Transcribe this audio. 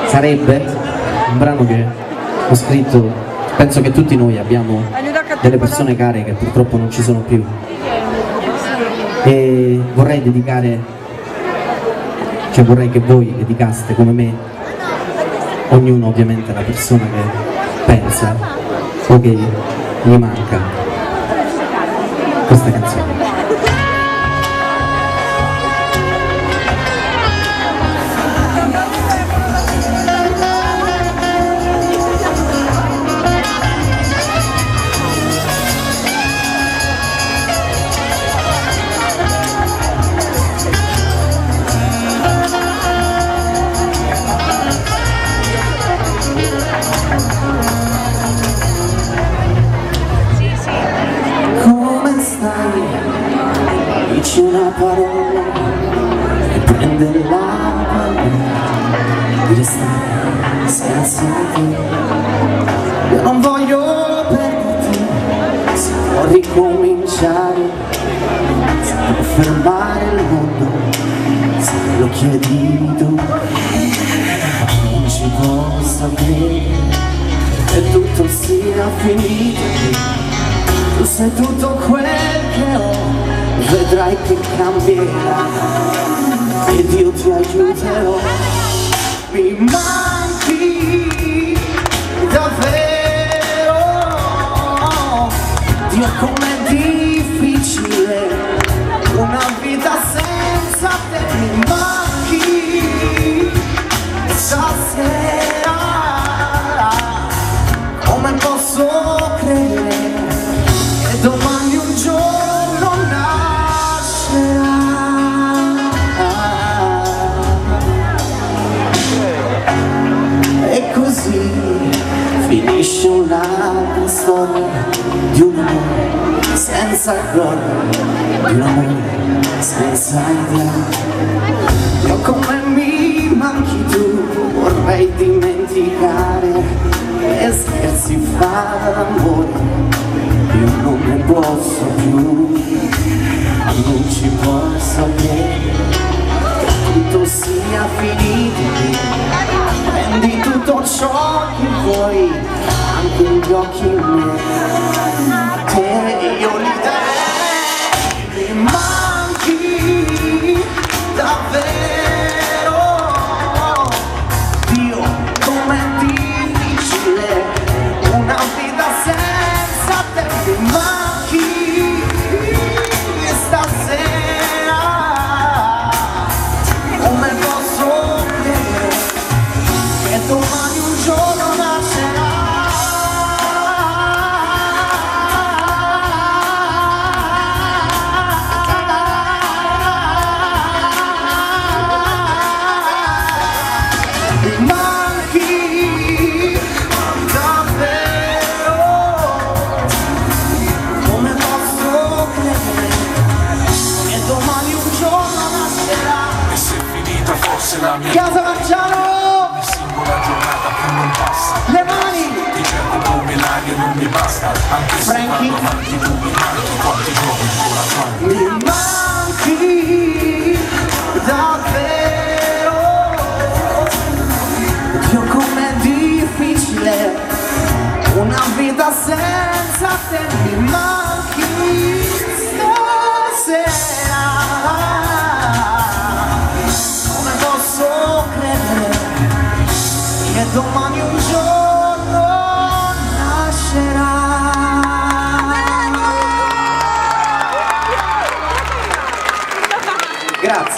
sarebbe un brano che ho scritto, penso che tutti noi abbiamo delle persone care che purtroppo non ci sono più, e vorrei dedicare, cioè vorrei che voi dedicaste come me, ognuno ovviamente alla persona che pensa o che gli manca questa canzone. Dici una parola e prende la paura di restare senza te. Io non voglio perderti, si può ricominciare, si può fermare il mondo, se lo chiedi tu. Non ci posso credere che tutto sia finito. Tu sei tutto quel che ho, vedrai che cambierà ed io ti aiuterò. Mi manchi davvero, Dio com'è difficile una vita senza te. Mi manchi stasera, come posso credere che domani un giorno nascerà. E così finisce un'altra storia di un amore senza gloria, di un amore senza idea. Io come mi manchi tu, vorrei dimenticare e scherzi fa l'amore. Io non ne posso più, ma non ci posso credere che tutto sia finito. Prendi tutto ciò che vuoi, anche gli occhi miei, te io li darei. Mi manchi davvero, Dio com'è difficile una vita senza te. Mi manchi stasera, come posso credere che domani un giorno nascerà. Mi manchi davvero, come posso credere che domani un giorno nascerà. E se è finita forse la mia Casa Marciano, ogni singola giornata più non passa. le mani, Ti cerco come l'aria non mi basta, anche se Frankie. vado avanti tu mi manchi. Quanti giorni ancora quanti? mi manchi davvero. Dio com'è difficile una vita senza te. Mi manchi stasera, come posso credere che domani un giorno nascerà. Grazie.